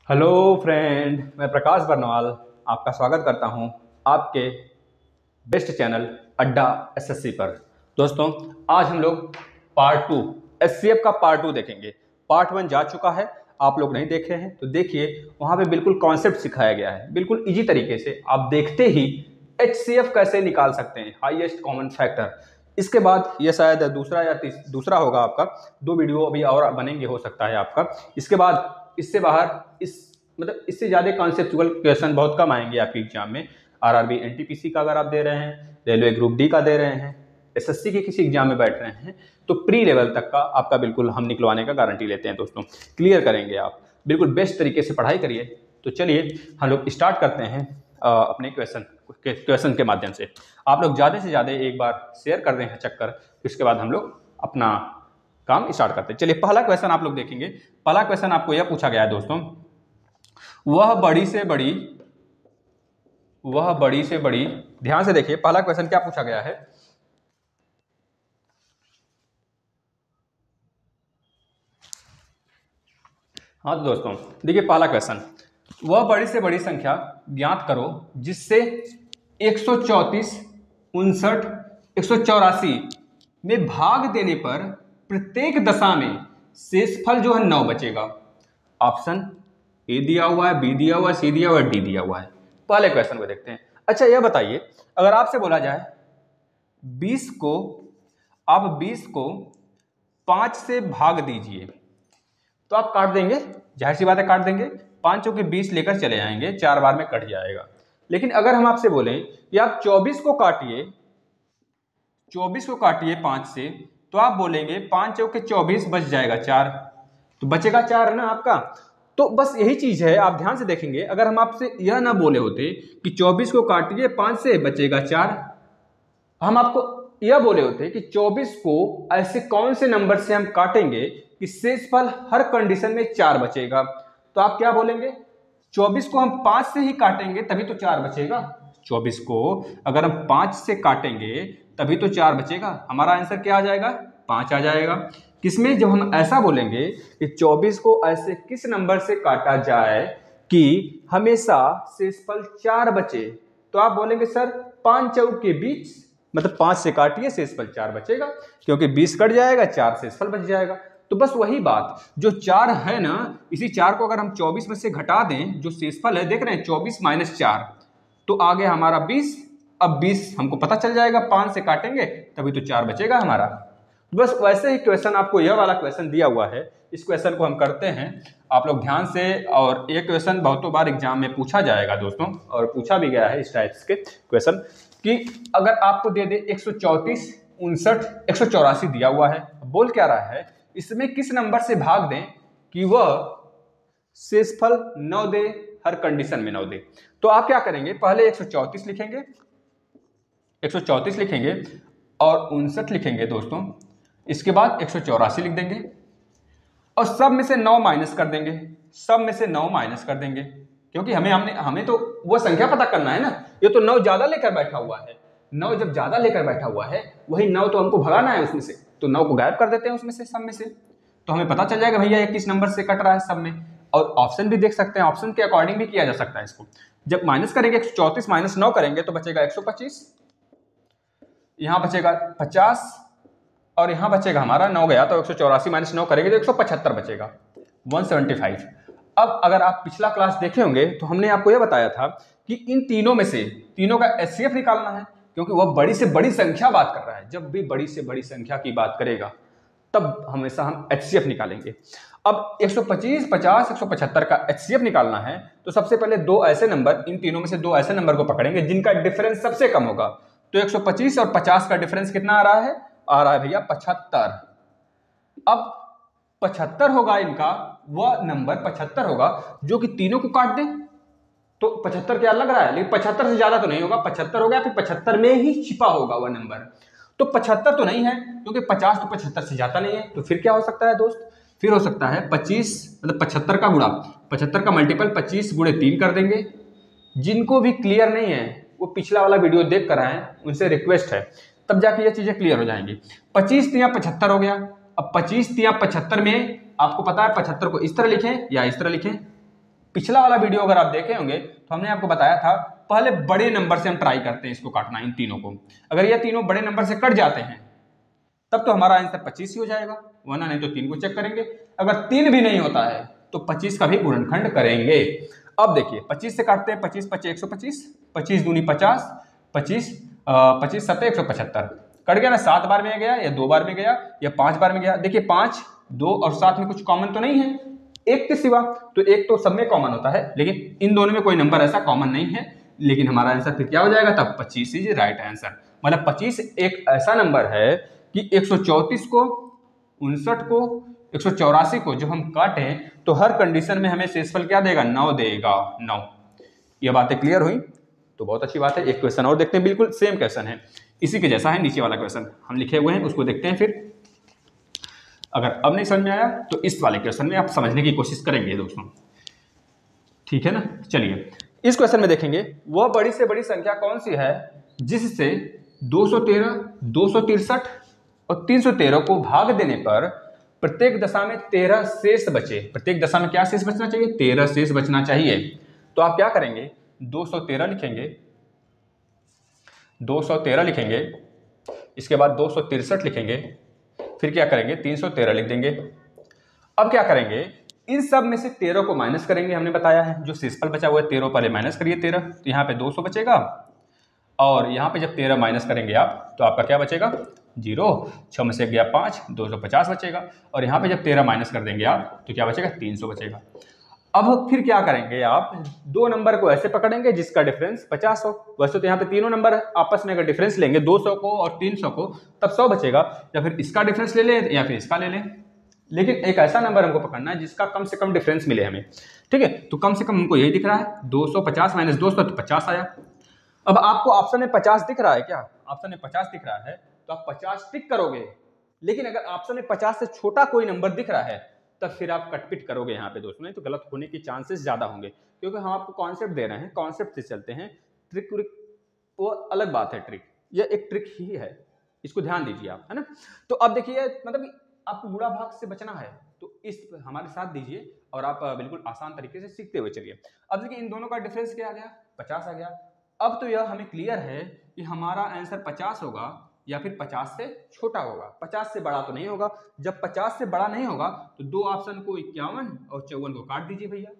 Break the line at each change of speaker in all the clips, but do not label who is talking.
Hello friend, मैं प्रकाश बरनवाल आपका स्वागत करता हूं आपके बेस्ट चैनल अड्डा एसएससी पर। दोस्तों, आज हम लोग पार्ट 2 एससीएफ का पार्ट 2 देखेंगे। पार्ट 1 जा चुका है, आप लोग नहीं देखे हैं तो देखिए, वहां पे बिल्कुल कॉन्सेप्ट सिखाया गया है, बिल्कुल इजी तरीके से। आप देखते ही एचसीएफ कैसे निकाल सकते हैं, हाईएस्ट कॉमन फैक्टर। इसके बाद ये शायद दूसरा होगा आपका, 2 वीडियो अभी और बनेंगे हो सकता है आपका। इसके बाद इससे बाहर इससे ज़्यादा कॉन्सेप्चुअल क्वेश्चन बहुत कम आएंगे आपके एग्जाम में। आरआरबी एनटीपीसी का अगर आप दे रहे हैं, रेलवे ग्रुप डी का दे रहे हैं, एसएससी के किसी एग्जाम में बैठ रहे हैं, तो प्री लेवल तक का आपका बिल्कुल हम निकलवाने का गारंटी लेते हैं। दोस्तों, क्लियर करेंगे आप, बिल्कुल बेस्ट तरीके से पढ़ाई करिए। तो चलिए हम लोग स्टार्ट करते हैं अपने क्वेश्चन के माध्यम से। आप लोग ज़्यादा से ज़्यादा एक बार शेयर कर दें चक्कर, इसके बाद हम लोग अपना काम स्टार्ट करते हैं। चलिए, पहला क्वेश्चन आप लोग देखेंगे। पहला क्वेश्चन आपको यह पूछा गया है दोस्तों, वह बड़ी से बड़ी, ध्यान से देखिए पहला क्वेश्चन क्या पूछा गया है। हाँ तो दोस्तों देखिए, पहला क्वेश्चन, वह बड़ी से बड़ी संख्या ज्ञात करो जिससे 134, 59, 184 में भाग देने पर प्रत्येक दशा में शेषफल जो है 9 बचेगा। ऑप्शन ए दिया हुआ है, बी दिया हुआ है, सी दिया हुआ है, डी दिया हुआ है। पहले क्वेश्चन को देखते हैं। अच्छा, यह बताइए, अगर आपसे बोला जाए 20 को 5 से भाग दीजिए, तो आप काट देंगे, जाहिर सी बात है काट देंगे। 5 के 20 लेकर चले जाएंगे, 4 बार में कट जाएगा। लेकिन अगर हम आपसे बोलें कि आप 24 को काटिए 5 से, तो आप बोलेंगे 5 चौके 24 बच जाएगा 4, तो बचेगा 4 ना आपका। तो बस यही चीज है, आप ध्यान से देखेंगे। अगर हम आपसे यह ना बोले होते कि 24 को काटिए 5 से बचेगा 4, हम आपको यह बोले होते कि 24 को ऐसे कौन से नंबर से हम काटेंगे कि शेषफल हर कंडीशन में 4 बचेगा, तो आप क्या बोलेंगे? 24 को हम 5 से ही काटेंगे तभी तो 4 बचेगा। 24 को अगर हम 5 से काटेंगे तभी तो 4 बचेगा। हमारा आंसर क्या आ जाएगा? 5 आ जाएगा। किसमें? जब हम ऐसा बोलेंगे कि 24 को ऐसे किस नंबर से काटा जाए कि हमेशा शेषफल 4 बचे, तो आप बोलेंगे सर 5 चौक के बीच, मतलब 5 से काटिए शेषफल 4 बचेगा, क्योंकि 20 कट जाएगा, 4 शेषफल बच जाएगा। तो बस वही बात, जो 4 है ना, इसी 4 को अगर हम 24 में से घटा दें, जो शेषफल है देख रहे हैं 24 - 4, तो आ गया हमारा 20। अब 20 हमको पता चल जाएगा, 5 से काटेंगे तभी तो 4 बचेगा हमारा। बस वैसे ही क्वेश्चन आपको यह वाला क्वेश्चन दिया हुआ है, इस क्वेश्चन को हम करते हैं, आप लोग ध्यान से। और ये क्वेश्चन बहुतों बार एग्जाम में पूछा जाएगा दोस्तों, और पूछा भी गया है इस टाइप के क्वेश्चन कि अगर आपको दे दे 134, 59, 184 दिया हुआ है, बोल क्या रहा है, इसमें किस नंबर से भाग दें कि वह शेषफल 9 दे, हर कंडीशन में 9 दे। तो आप क्या करेंगे? पहले 134 लिखेंगे, 134 लिखेंगे और 59 लिखेंगे दोस्तों। इसके बाद 184 लिख देंगे और सब में से 9 माइनस कर देंगे, सब में से 9 माइनस कर देंगे, क्योंकि हमें तो वो संख्या पता करना है ना। ये तो 9 ज्यादा लेकर बैठा हुआ है, 9 जब ज्यादा लेकर बैठा हुआ है, वही 9 तो हमको भगाना है उसमें से, तो 9 को गायब कर देते हैं उसमें से, सब में से, तो हमें पता चल जाएगा भैया ये किस नंबर से कट रहा है सब में। और ऑप्शन भी देख सकते हैं, ऑप्शन के अकॉर्डिंग भी किया जा सकता है इसको। जब माइनस करेंगे 134 - 9 करेंगे तो बचेगा 125, यहां बचेगा 50, और यहां बचेगा हमारा 9 गया, तो 184 - 9 करेंगे तो 175 बचेगा, 175। अब अगर आप पिछला क्लास देखे होंगे तो हमने आपको यह बताया था कि इन तीनों में से तीनों का एचसीएफ निकालना है, क्योंकि वह बड़ी से बड़ी संख्या बात कर रहा है। जब भी बड़ी से बड़ी संख्या की बात करेगा तब हमेशा हम एचसीएफ निकालेंगे। अब 125, 50, 175 का एचसीएफ निकालना है, तो सबसे पहले 2 ऐसे नंबर, इन तीनों में से 2 ऐसे नंबर को पकड़ेंगे जिनका डिफरेंस सबसे कम होगा। तो 125 और 50 का डिफरेंस कितना आ रहा है? आ रहा है भैया 75। अब 75 होगा इनका, वह नंबर 75 होगा जो कि तीनों को काट दे, तो 75 क्या लग रहा है, लेकिन 75 से ज्यादा तो नहीं होगा, 75 हो गया, फिर 75 में ही छिपा होगा वह नंबर। तो 75 तो नहीं है, क्योंकि 50 तो 75 से ज्यादा नहीं है, तो फिर क्या हो सकता है दोस्त? फिर हो सकता है 25, मतलब 75 का गुणा, 75 का मल्टीपल 25 × 3 कर देंगे। जिनको भी क्लियर नहीं है वो पिछला वाला वीडियो देख कर आए, उनसे रिक्वेस्ट है, तब जाके ये चीजें क्लियर हो जाएंगी। 25 × 75 हो गया। अब 25 × 75 में आपको पता है 75 को इस तरह लिखें या इस तरह लिखें, पिछला वाला वीडियो अगर आप देखे होंगे तो हमने आपको बताया था पहले बड़े नंबर से हम ट्राई करते हैं इसको काटना, इन तीनों को। अगर ये तीनों बड़े नंबर से कट जाते हैं तब तो हमारा आंसर 25 ही हो जाएगा, वरना नहीं तो 3 को चेक करेंगे। अगर 3 भी नहीं होता है तो 25 का भी गुणनखंड करेंगे। अब देखिए 25 से काटते हैं, 25 5 125, 25 दूनी 50, 25 25 7 175, कट गया ना। 7 बार में गया या 2 बार में गया या 5 बार में गया। देखिए 5, 2 और 7 में कुछ कॉमन तो नहीं है एक के सिवा, तो एक तो सब में कॉमन होता है, लेकिन इन दोनों में कोई नंबर ऐसा कॉमन नहीं है। लेकिन हमारा आंसर फिर क्या हो जाएगा तब 25 इज राइट आंसर। मतलब 25 एक ऐसा नंबर है कि 134 को, 59 को, 184 को जो हम काटें तो हर कंडीशन में हमें शेषफल क्या देगा, 9 देगा, 9। ये बातें क्लियर हुई तो बहुत अच्छी बात है। एक क्वेश्चन और देखते हैं, बिल्कुल सेम क्वेश्चन है, इसी के जैसा है, नीचे वाला क्वेश्चन हम लिखे हुए हैं, उसको देखते हैं। फिर अगर अब नहीं समझ में आया तो इस वाले क्वेश्चन में आप समझने की कोशिश करेंगे दोस्तों, ठीक है ना। चलिए इस क्वेश्चन में देखेंगे, वह बड़ी से बड़ी संख्या कौन सी है जिससे 213, 263 और 313 को भाग देने पर प्रत्येक दशा में 13 शेष बचे। प्रत्येक दशा में क्या शेष बचना चाहिए, 13 शेष बचना चाहिए। तो आप क्या करेंगे, 213 लिखेंगे, 213 लिखेंगे, इसके बाद 263 लिखेंगे, फिर क्या करेंगे 313 लिख देंगे। अब क्या करेंगे, इन सब में से 13 को माइनस करेंगे। हमने बताया है जो शेषफल बचा हुआ है 13, पहले माइनस करिए 13, तो यहाँ पे 200 बचेगा, और यहाँ पे जब 13 माइनस करेंगे आप तो आपका क्या बचेगा, 0, 6 में से गया 5, 250 बचेगा, और यहाँ पे जब 13 माइनस कर देंगे आप तो क्या बचेगा, 300 बचेगा। अब फिर क्या करेंगे आप, दो नंबर को ऐसे पकड़ेंगे जिसका डिफरेंस 50 हो। वैसे तो यहाँ पे तीनों नंबर आपस में अगर डिफरेंस लेंगे 200 को और 300 को तब 100 बचेगा, या फिर इसका डिफरेंस ले लें या फिर इसका ले लें, लेकिन एक ऐसा नंबर हमको पकड़ना है जिसका कम से कम डिफरेंस मिले हमें, ठीक है। तो कम से कम हमको यही दिख रहा है, 250 माइनस 200 तो 50 आया। अब आपको ऑप्शन में 50 दिख रहा है क्या, ऑप्शन में 50 दिख रहा है तो आप 50 टिक करोगे, लेकिन अगर ऑप्शन में 50 से छोटा कोई नंबर दिख रहा है तब फिर आप कटपिट करोगे यहाँ पे दोस्तों, नहीं तो गलत होने के चांसेस ज्यादा होंगे, क्योंकि हम आपको कॉन्सेप्ट दे रहे हैं, कॉन्सेप्ट से चलते हैं। ट्रिक वो अलग बात है, ट्रिक ये एक ट्रिक ही है, इसको ध्यान दीजिए आप, है ना। तो अब देखिए मतलब आपको बुरा भाग से बचना है तो इस हमारे साथ दीजिए और आप बिल्कुल आसान तरीके से सीखते हुए चलिए। अब देखिए इन दोनों का डिफरेंस क्या आ गया, 50 आ गया। अब तो यह हमें क्लियर है कि हमारा आंसर 50 होगा या फिर 50 से छोटा होगा, 50 से बड़ा तो नहीं होगा। जब 50 से बड़ा नहीं होगा तो दो ऑप्शन को 51 और 54 को काट दीजिए भैया।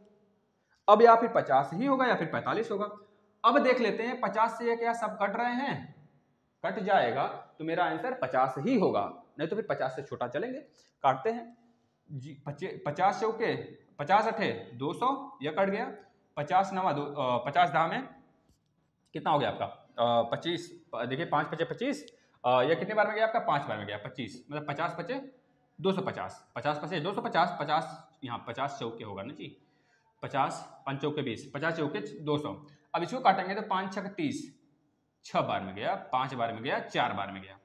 अब या फिर 50 ही होगा या फिर 45 होगा। अब देख लेते हैं 50 से ये क्या सब कट रहे हैं, कट जाएगा तो मेरा आंसर 50 ही होगा, नहीं तो फिर 50 से छोटा चलेंगे। काटते हैं जी, 50 चौके 50 अठे 200, यह कट गया। 50 नवा 50 दाम में कितना हो गया आपका 25, देखिए 5 पचे 25, यह कितने बार में गया आपका 5 बार में गया 25, मतलब 50 पचे 250, 50 पचे 250, 50 यहाँ 50 चौके होगा ना जी, 50 5 चौके 20, 50 चौके 200। अब इसको काटेंगे तो 5 6 30, 6 बार में गया, 5 बार में गया, 4 बार में गया।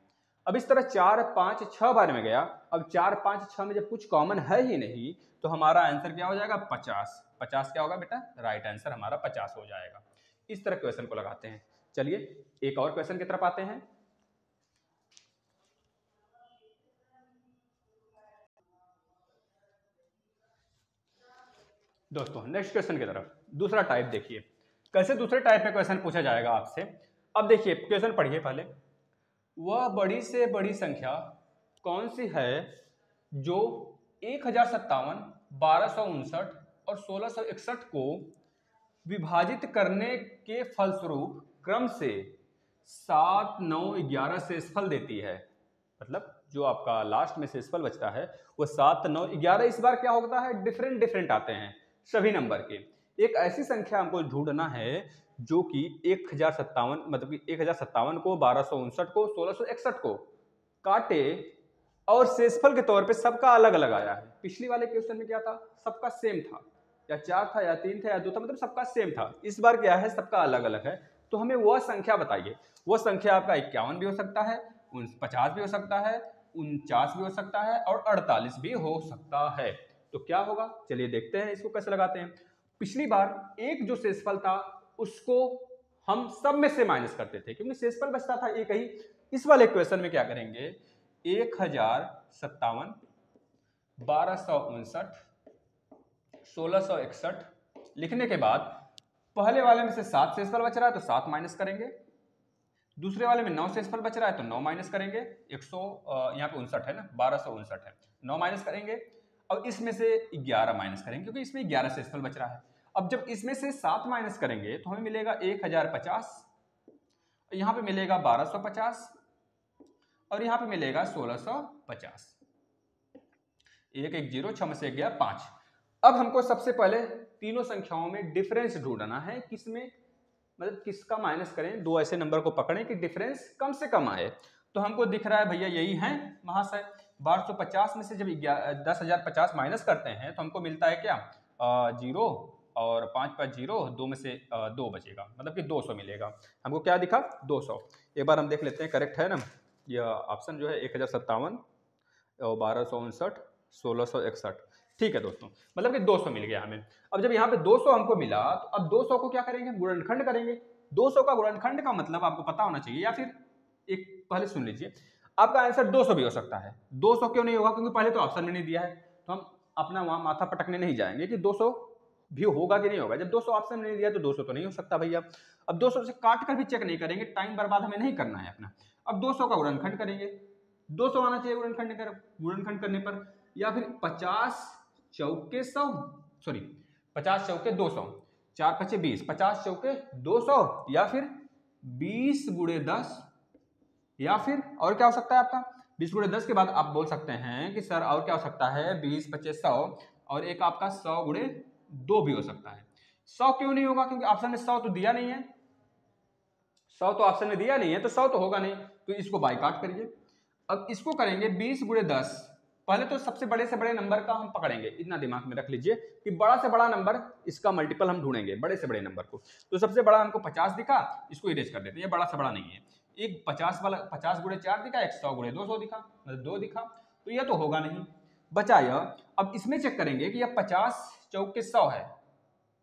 अब इस तरह 4 5 6 बार में गया। अब 4 5 6 में जब कुछ कॉमन है ही नहीं तो हमारा आंसर क्या हो जाएगा 50। 50 क्या होगा बेटा, राइट आंसर हमारा 50 हो जाएगा। इस तरह क्वेश्चन को लगाते हैं। चलिए एक और क्वेश्चन की तरफ आते हैं। दोस्तों नेक्स्ट क्वेश्चन की तरफ, दूसरा टाइप देखिए कैसे दूसरे टाइप में क्वेश्चन पूछा जाएगा आपसे। अब देखिए क्वेश्चन पढ़िए पहले, वह बड़ी से बड़ी संख्या कौन सी है जो 1057, 1259 और 1661 को विभाजित करने के फलस्वरूप क्रम से 7 9 11 शेषफल देती है। मतलब जो आपका लास्ट में शेषफल बचता है वो 7 9 11, इस बार क्या होता है डिफरेंट डिफरेंट आते हैं सभी नंबर के। एक ऐसी संख्या हमको ढूंढना है जो कि 1057, मतलब कि 1057 को, 1259 को, 1661 को काटे और शेषफल के तौर पे सबका अलग अलग आया है। पिछली वाले क्वेश्चन में क्या था, सबका सेम था, या 4 था या 3 था या 2 था, मतलब सबका सेम था। इस बार क्या है, सबका अलग अलग है। तो हमें वह संख्या बताइए। वह संख्या आपका 51 भी हो सकता है, 50 भी हो सकता है, 49 भी हो सकता है और 48 भी हो सकता है। तो क्या होगा, चलिए देखते हैं इसको कैसे लगाते हैं। पिछली बार एक जो शेषफल था उसको हम सब में से माइनस करते थे क्योंकि शेषफल बचता था एक ही। इस वाले क्वेश्चन में क्या करेंगे, 1057, 1259, 1661 लिखने के बाद पहले वाले में से 7 शेषफल बच रहा है तो 7 माइनस करेंगे, दूसरे वाले में 9 शेषफल बच रहा है तो 9 माइनस करेंगे, 100 यहाँ पे 59 है ना, 1259 है, 9 माइनस करेंगे। अब इसमें से 11 माइनस करेंगे क्योंकि इसमें 11 शेषफल बच रहा है। अब जब इसमें से 7 माइनस करेंगे तो हमें मिलेगा 1050, यहाँ पे मिलेगा 1250 और यहाँ पे मिलेगा 1650। 1 1 0, 6 में से 1 गया 5। अब हमको सबसे पहले तीनों संख्याओं में डिफरेंस ढूंढना है, किसमें मतलब किसका माइनस करें, दो ऐसे नंबर को पकड़ें कि डिफरेंस कम से कम आए। तो हमको दिख रहा है भैया यही है महाशय, 1250 में से जब 10,050 माइनस करते हैं तो हमको मिलता है क्या 0 और 5 5 0, 2 में से 2 बचेगा, मतलब कि 200 मिलेगा। हमको क्या दिखा 200। एक बार हम देख लेते हैं करेक्ट है ना, यह ऑप्शन जो है 1057 और 1259 1661, ठीक है दोस्तों, मतलब कि 200 मिल गया हमें। अब जब यहाँ पे 200 हमको मिला तो अब 200 को क्या करेंगे, गुणनखंड करेंगे। 200 का गुणनखंड का मतलब आपको पता होना चाहिए, या फिर एक पहले सुन लीजिए, आपका आंसर 200 भी हो सकता है। 200 क्यों नहीं होगा, क्योंकि पहले तो ऑप्शन में नहीं दिया है, तो हम अपना वहां माथा पटकने नहीं जाएंगे कि 200 भी होगा कि नहीं होगा। जब 200 ऑप्शन में नहीं दिया तो 200 तो नहीं हो सकता भैया। अब 200 से काट कर भी चेक नहीं करेंगे, टाइम बर्बाद हमें नहीं करना है अपना। अब 200 का गुणनखंड करेंगे, 200 आना चाहिए गुणनखंड करने पर, या फिर 50 चौके 100, सॉरी 50 चौके 200, 4 5 20, 50 चौके 200, या फिर 20 गुणे 10, या फिर और क्या हो सकता है आपका 20 गुणे 10 के बाद आप बोल सकते हैं कि सर और क्या हो सकता है 20 25 100, और एक आपका 100 गुणे 2 भी हो सकता है। 100 क्यों नहीं होगा, क्योंकि ऑप्शन में 100 तो दिया नहीं है, 100 तो ऑप्शन में दिया नहीं है, तो 100 तो होगा नहीं, तो इसको बाइकाट करिए। अब इसको करेंगे 20 गुणे 10, पहले तो सबसे बड़े से बड़े नंबर का हम पकड़ेंगे, इतना दिमाग में रख लीजिए कि बड़ा से बड़ा नंबर इसका मल्टीपल हम ढूंढेंगे बड़े से बड़े नंबर को। तो सबसे बड़ा हमको 50 दिखा, इसको इरेज कर देते हैं, ये बड़ा से बड़ा नहीं है। एक 50 वाला 50 गुणे 4 दिखा, एक 100 गुणे 200 दिखा, मतलब 2 दिखा, तो यह तो होगा नहीं, बचा यह। अब इसमें चेक करेंगे कि यह 50 चौके 100 है,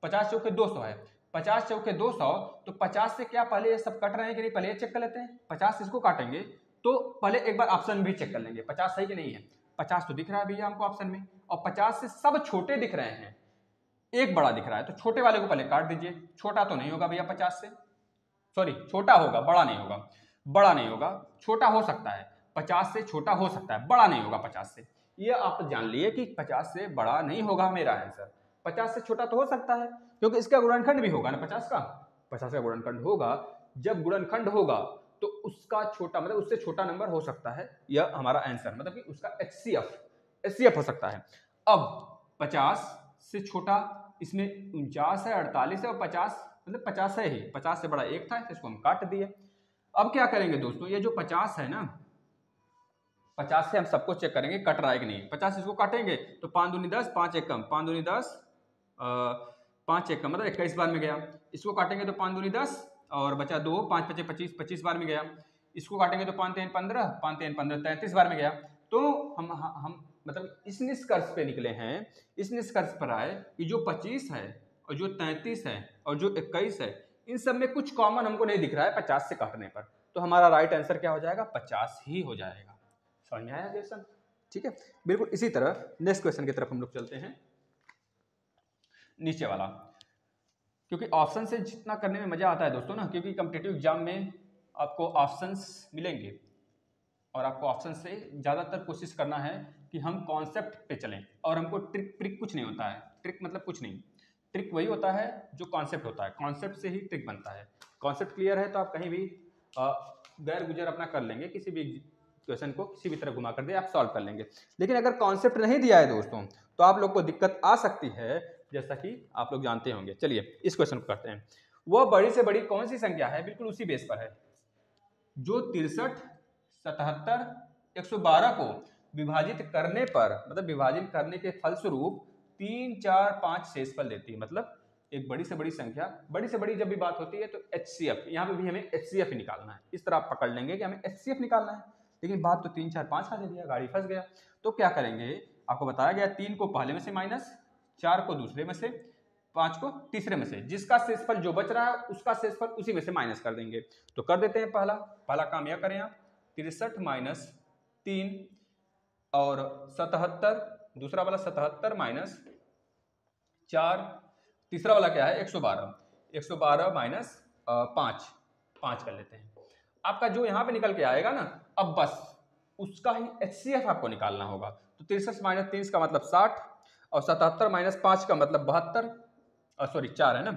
50 चौके 200 है, 50 चौके 200, तो 50 से क्या पहले ये सब कट रहे हैं कि नहीं, पहले ये चेक कर लेते हैं। 50 इसको काटेंगे तो पहले एक बार ऑप्शन भी चेक कर लेंगे 50 सही कि नहीं है। 50 तो दिख रहा है भैया हमको ऑप्शन में, और 50 से सब छोटे दिख रहे हैं, एक बड़ा दिख रहा है, तो छोटे वाले को पहले काट दीजिए। छोटा तो नहीं होगा भैया 50 से, सॉरी छोटा होगा, बड़ा नहीं होगा, बड़ा नहीं होगा, छोटा हो सकता है, 50 से छोटा हो सकता है, बड़ा नहीं होगा 50 से। ये आप जान लिए कि 50 से बड़ा नहीं होगा मेरा आंसर, 50 से छोटा तो हो सकता है, क्योंकि इसका गुणनखंड भी होगा ना 50 का, 50 का गुणनखंड होगा। जब गुणनखंड होगा तो उसका छोटा मतलब उससे छोटा नंबर हो सकता है, यह हमारा आंसर, मतलब कि उसका एचसीएफ हो सकता है। अब 50 से छोटा इसमें 49 है, 48 है, और 50 मतलब 50 है ही, 50 से बड़ा एक था, इसको हम काट दिए। अब क्या करेंगे दोस्तों, ये जो 50 है ना, 50 से हम सबको चेक करेंगे कट रहा है कि नहीं। 50 इसको काटेंगे तो 5 दूनी 10, 5 एक कम, 5 दूनी 10, 5 एक कम मतलब 21 बार में गया। इसको काटेंगे तो 5 दूनी 10 और बचा 2, 5 5 25, 25 बार में गया। इसको काटेंगे तो 5 3 15, 5 3 15, 33 बार में गया। तो हम मतलब इस निष्कर्ष पे निकले हैं, इस निष्कर्ष पर आए कि जो 25 है और जो 33 है और जो 21 है, इन सब में कुछ कॉमन हमको नहीं दिख रहा है 50 से काटने पर, तो हमारा राइट आंसर क्या हो जाएगा 50 ही हो जाएगा। समझ में आया क्वेश्चन, ठीक है। बिल्कुल इसी तरह नेक्स्ट क्वेश्चन की तरफ हम लोग चलते हैं, नीचे वाला, क्योंकि ऑप्शन से जितना करने में मजा आता है दोस्तों ना, क्योंकि कॉम्पिटिटिव एग्जाम में आपको ऑप्शंस मिलेंगे और आपको ऑप्शन से ज़्यादातर कोशिश करना है कि हम कॉन्सेप्ट पे चलें, और हमको ट्रिक कुछ नहीं होता है। ट्रिक मतलब कुछ नहीं, ट्रिक वही होता है जो कॉन्सेप्ट होता है, कॉन्सेप्ट से ही ट्रिक बनता है। कॉन्सेप्ट क्लियर है तो आप कहीं भी गैर गुजर अपना कर लेंगे, किसी भी क्वेश्चन को किसी भी तरह घुमा कर दे आप सॉल्व कर लेंगे। लेकिन अगर कॉन्सेप्ट नहीं दिया है दोस्तों तो आप लोग को दिक्कत आ सकती है, जैसा कि आप लोग जानते होंगे। चलिए इस क्वेश्चन को करते हैं। वह बड़ी से बड़ी कौन सी संख्या है, बिल्कुल उसी बेस पर है, जो 63 77 112 को विभाजित करने पर, मतलब विभाजन करने के फलस्वरूप 3 4 5 शेषफल देती है। मतलब एक बड़ी से बड़ी संख्या, बड़ी से बड़ी जब भी बात होती है तो एचसीएफ, यहाँ पे भी हमें एचसीएफ ही निकालना है। इस तरह आप पकड़ लेंगे कि हमें एचसीएफ निकालना है, लेकिन बात तो 3 4 5 का दे दिया, गाड़ी फंस गया। तो क्या करेंगे, आपको बताया गया 3 को पहले में से माइनस, 4 को दूसरे में से, 5 को तीसरे में से, जिसका शेषफल जो बच रहा है उसका शेषफल उसी में से माइनस कर देंगे। तो कर देते हैं, पहला काम यह करें आप, 63 माइनस 3 और 77, दूसरा वाला 77 माइनस 4 तीसरा वाला क्या है 112, 112 माइनस 5 कर लेते हैं। आपका जो यहाँ पे निकल के आएगा ना, अब बस उसका ही HCF आपको निकालना होगा। तो 63 माइनस 30 का मतलब 60 और 77 माइनस 5 का मतलब 72, सॉरी 4 है ना,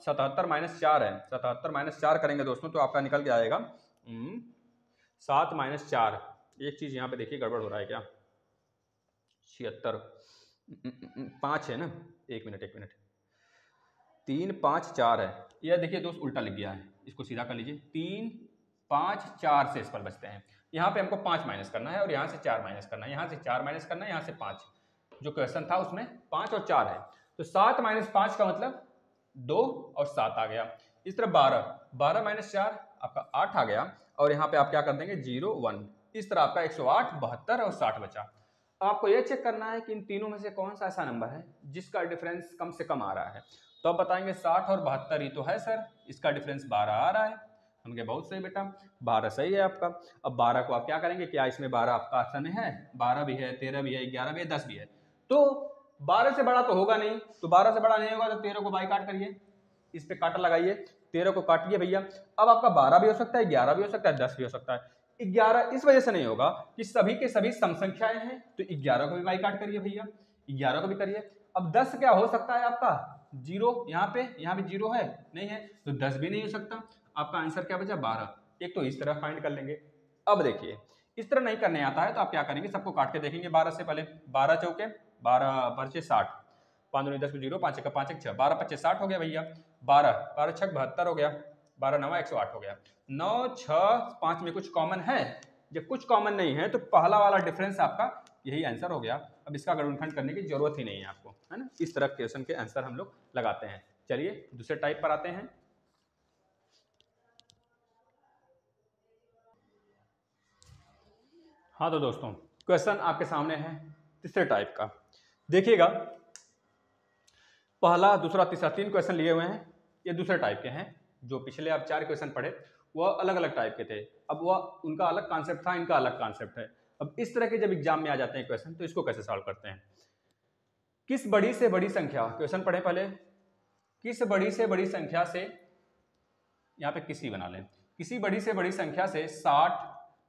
77 माइनस 4 है, 77 माइनस 4 करेंगे दोस्तों तो आपका निकल के आएगा 7 माइनस 4। एक चीज यहाँ पे देखिए गड़बड़ हो रहा है क्या, 76 5 है ना, एक मिनट 3 5 4 है, यह देखिए दोस्त उल्टा लिख गया है, इसको सीधा कर लीजिए। 3 5 4 से इस पर बचते हैं, यहाँ पे हमको 5 माइनस करना है और यहाँ से 4 माइनस करना है, यहाँ से 4 माइनस करना है, यहाँ से 5। जो क्वेश्चन था उसमें 5 और 4 है, तो 7 माइनस 5 का मतलब 2 और 7 आ गया। इस तरह 12 माइनस 4 आपका 8 आ गया, और यहाँ पे आप क्या कर देंगे 0 1। इस तरह आपका 108 72 और 60 बचा। आपको यह चेक करना है कि इन तीनों में से कौन सा ऐसा नंबर है जिसका डिफरेंस कम से कम आ रहा है। तो अब बताएंगे 60 और 72 ही तो है सर, इसका डिफरेंस 12 आ रहा है। हम कहे बहुत सही बेटा, 12 सही है आपका। अब 12 को आप क्या करेंगे, क्या इसमें 12 आपका ऑप्शन है, 12 भी है, 13 भी है, 11 भी है, 10 भी है, तो 12 से बड़ा तो होगा नहीं, तो 12 से बड़ा नहीं होगा तो 13 को बाई काट करिए, इस पे काटा लगाइए, 13 को काटिए भैया। अब आपका 12 भी हो सकता है, 11 भी हो सकता है, 10 भी हो सकता है। 11 इस वजह से नहीं होगा कि सभी के सभी सम संख्याएं हैं, तो 11 को भी बाई काट करिए भैया, 11 को भी करिए। अब 10 क्या हो सकता है आपका 0, यहाँ पे 0 है नहीं है, तो 10 भी नहीं हो सकता। आपका आंसर क्या बचा 12। एक तो इस तरह फाइंड कर लेंगे। अब देखिए इस तरह नहीं करने आता है तो आप क्या करेंगे, सबको काट के देखेंगे 12 से पहले। 12 चौके 12 5 60, 5 10 0, 5 1 5 1 6, 12 25 60 हो गया भैया। 12 6 72 हो गया, 12 9 108 हो गया। 9 6 5 में कुछ कॉमन है, जब कुछ कॉमन नहीं है तो पहला वाला डिफरेंस आपका यही आंसर हो गया। अब इसका गुणनखंड करने की जरूरत ही नहीं है आपको, है ना। इस तरह क्वेश्चन के आंसर हम लोग लगाते हैं। चलिए दूसरे टाइप पर आते हैं। हाँ तो दोस्तों क्वेश्चन आपके सामने है तीसरे टाइप का। देखिएगा पहला दूसरा तीसरा 3 क्वेश्चन लिए हुए हैं, ये दूसरे टाइप के हैं। जो पिछले आप 4 क्वेश्चन पढ़े वह अलग अलग टाइप के थे, अब वह उनका अलग कॉन्सेप्ट था, इनका अलग कॉन्सेप्ट है। अब इस तरह के जब एग्जाम में आ जाते हैं क्वेश्चन तो इसको कैसे सॉल्व करते हैं। किस बड़ी से बड़ी संख्या, क्वेश्चन पढ़े पहले, किस बड़ी से बड़ी संख्या से, यहाँ पे किसी बना लें, किसी बड़ी से बड़ी संख्या से 60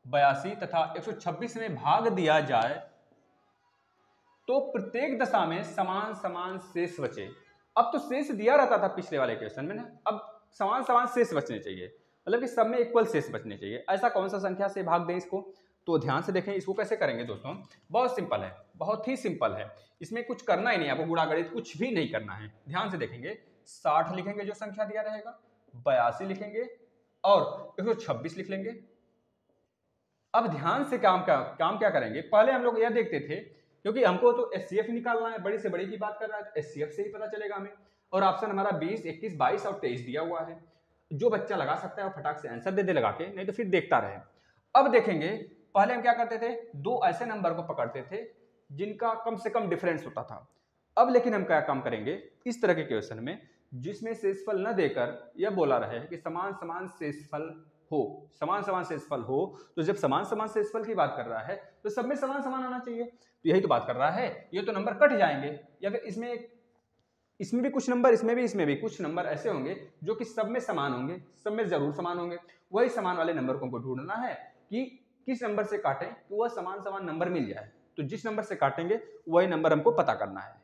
82 तथा 126 में भाग दिया जाए तो प्रत्येक दशा में समान समान शेष बचे। अब तो शेष दिया रहता था पिछले वाले क्वेश्चन में ना, अब समान समान शेष बचने चाहिए, मतलब कि सब में इक्वल शेष बचने चाहिए। ऐसा कौन सा संख्या से भाग दें इसको, तो ध्यान से देखें इसको कैसे करेंगे दोस्तों। बहुत सिंपल है, बहुत ही सिंपल है, इसमें कुछ करना ही नहीं, आपको गुणा गणित कुछ भी नहीं करना है। ध्यान से देखेंगे 60 लिखेंगे जो संख्या दिया रहेगा, 82 लिखेंगे और 126 लिख लेंगे। अब ध्यान से काम क्या करेंगे, पहले हम लोग यह देखते थे क्योंकि हमको तो HCF निकालना है, बड़ी से बड़ी की बात कर रहा है तो HCF से ही पता चलेगा हमें, और ऑप्शन हमारा 20 21 22 और 23 दिया हुआ है। जो बच्चा लगा सकता है वो फटाक से आंसर दे दे लगा के, नहीं तो फिर देखता रहे। अब देखेंगे पहले हम क्या करते थे, 2 ऐसे नंबर को पकड़ते थे जिनका कम से कम डिफरेंस होता था। अब लेकिन हम क्या काम करेंगे इस तरह के क्वेश्चन में जिसमें शेषफल न देकर यह बोला रहे कि समान समान शेषफल हो, समान समान शेषफल हो, तो जब समान समान शेषफल की बात कर रहा है तो सब में समान समान आना चाहिए, तो यही तो बात कर रहा है। ये तो नंबर कट जाएंगे, या फिर इसमें भी कुछ नंबर, इसमें भी कुछ नंबर ऐसे होंगे जो कि सब में समान होंगे, सब में जरूर समान होंगे। वही समान वाले नंबर को हमको ढूंढना है कि किस नंबर से काटें तो वह समान समान नंबर मिल जाए। तो जिस नंबर से काटेंगे वही नंबर हमको पता करना है,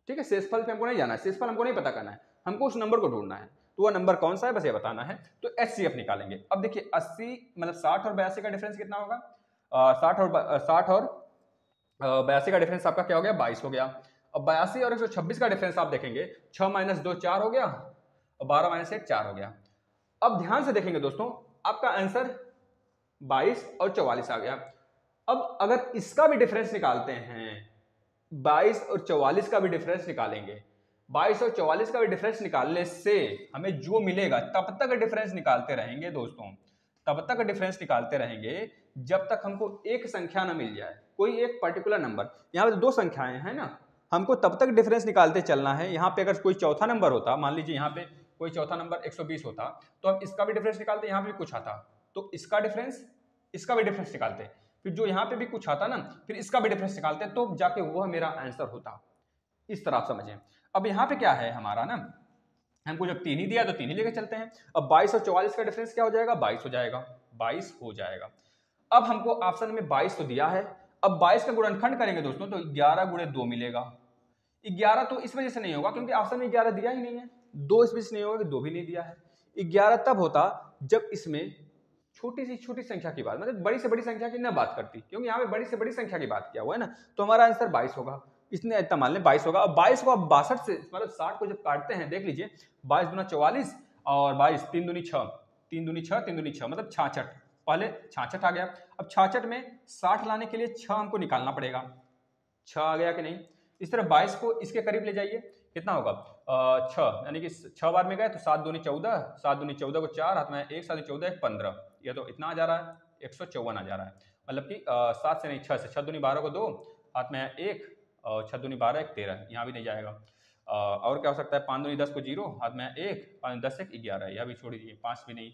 ठीक है। शेषफल पे हमको नहीं जाना है, शेषफल हमको नहीं पता करना है, हमको उस नंबर को ढूंढना है, तो वह नंबर कौन सा है बस ये बताना है। तो HCF निकालेंगे। अब देखिए 80 मतलब 60 और 82 का डिफरेंस कितना होगा, 60 और 82 का डिफरेंस आपका क्या हो गया 22 हो गया। अब 82 और 126 का डिफरेंस आप देखेंगे 6 - 2 4 हो गया और 12 - 1 4 हो गया। अब ध्यान से देखेंगे दोस्तों आपका आंसर 22 और 44 आ गया। अब अगर इसका भी डिफरेंस निकालते हैं, 22 और 44 का भी डिफरेंस निकालेंगे, 22 और 44 का भी डिफरेंस निकालने से हमें जो मिलेगा तब तक डिफरेंस निकालते रहेंगे दोस्तों, तब तक डिफरेंस निकालते रहेंगे जब तक हमको एक संख्या ना मिल जाए, कोई एक पर्टिकुलर नंबर। यहाँ पे 2 संख्याएं हैं ना, हमको तब तक डिफरेंस निकालते चलना है। यहाँ पे अगर कोई चौथा नंबर होता, मान लीजिए यहाँ पे कोई चौथा नंबर 120 होता तो हम इसका भी डिफरेंस निकालते, यहाँ पे भी कुछ आता तो इसका डिफरेंस, इसका भी डिफरेंस निकालते, फिर जो यहाँ पे भी कुछ आता ना फिर इसका भी डिफरेंस निकालते, तो जाके वह मेरा आंसर होता। इस तरह आप समझें। अब यहाँ पे क्या है हमारा ना, हमको जब 3 ही दिया तो 3 ही लेके चलते हैं। अब 22 और 44 का डिफरेंस क्या हो जाएगा, 22 हो जाएगा, 22 हो जाएगा। अब हमको ऑप्शन में 22 तो दिया है, अब 22 का गुणनखंड करेंगे दोस्तों तो 11 गुणे 2 मिलेगा। 11 तो इस वजह से नहीं होगा क्योंकि ऑप्शन में 11 दिया ही नहीं है, 2 इस वजह से नहीं होगा कि 2 भी नहीं दिया है। 11 तब होता जब इसमें छोटी सी छोटी संख्या की बात, मतलब बड़ी से बड़ी संख्या की ना बात करती, क्योंकि यहाँ पे बड़ी से बड़ी संख्या की बात किया हुआ है ना, तो हमारा आंसर 22 होगा। इसने इतना मान लें 22 होगा। अब 22 को अब 62 से मतलब 60 को जब काटते हैं, देख लीजिए 22 दूना 44 और 22 3 दूनी 6, 3 दूनी 6, 3 दूनी 6 मतलब 66, पहले 66 आ गया। अब 66 में 60 लाने के लिए 6 हमको निकालना पड़ेगा, 6 आ गया कि नहीं। इस तरह 22 को इसके करीब ले जाइए, कितना होगा 6, यानी कि 6 बार में गए तो 7 दूनी 14, 7 दूनी 14 को 4 हाथ में 1, 7 14 1 15, ये तो इतना आ जा रहा है 154 आ जा रहा है, मतलब कि 7 से नहीं 6 से, 6 दूनी 12 को 2 हाथ में 1 और 6 दूनी 12 1 13, यहाँ भी नहीं जाएगा। और क्या हो सकता है 5 दूनी 10 को 0 हाथ में 1, 5 10 1 11, यह भी छोड़ दीजिए, 5 भी नहीं,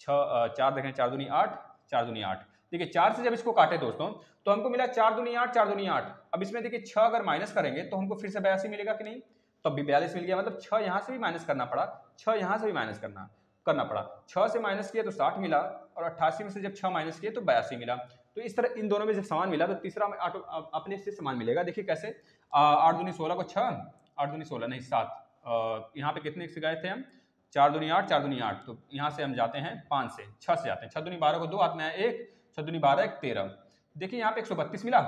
4 देखें 4 दूनी 8, 4 दूनी 8। देखिए 4 से जब इसको काटे दोस्तों तो हमको मिला 4 दूनी 8, 4 दूनी 8। अब इसमें देखिए 6 अगर माइनस करेंगे तो हमको फिर से 82 मिलेगा कि नहीं, तो अभी 42 मिल गया, मतलब 6 यहाँ से भी माइनस करना पड़ा, 6 यहाँ से भी माइनस करना पड़ा, 6 से माइनस किया तो 60 मिला और 88 में से जब 6 माइनस किए तो 82 मिला। तो इस तरह इन दोनों में जब समान मिला तो तीसरा में अपने से समान मिलेगा। देखिए कैसे, 8 दूनी 16 को 6, 8 दूनी 16 नहीं 7, यहाँ पे कितने से गए थे हम, 4 दूनी 8, 4 दूनी 8, तो यहाँ से हम जाते हैं 5 से, 6 से जाते हैं, 6 दूनी 12 को 2 हाथ में 1, 6 दूनी 12 1 13। देखिए यहाँ पे 132 मिला।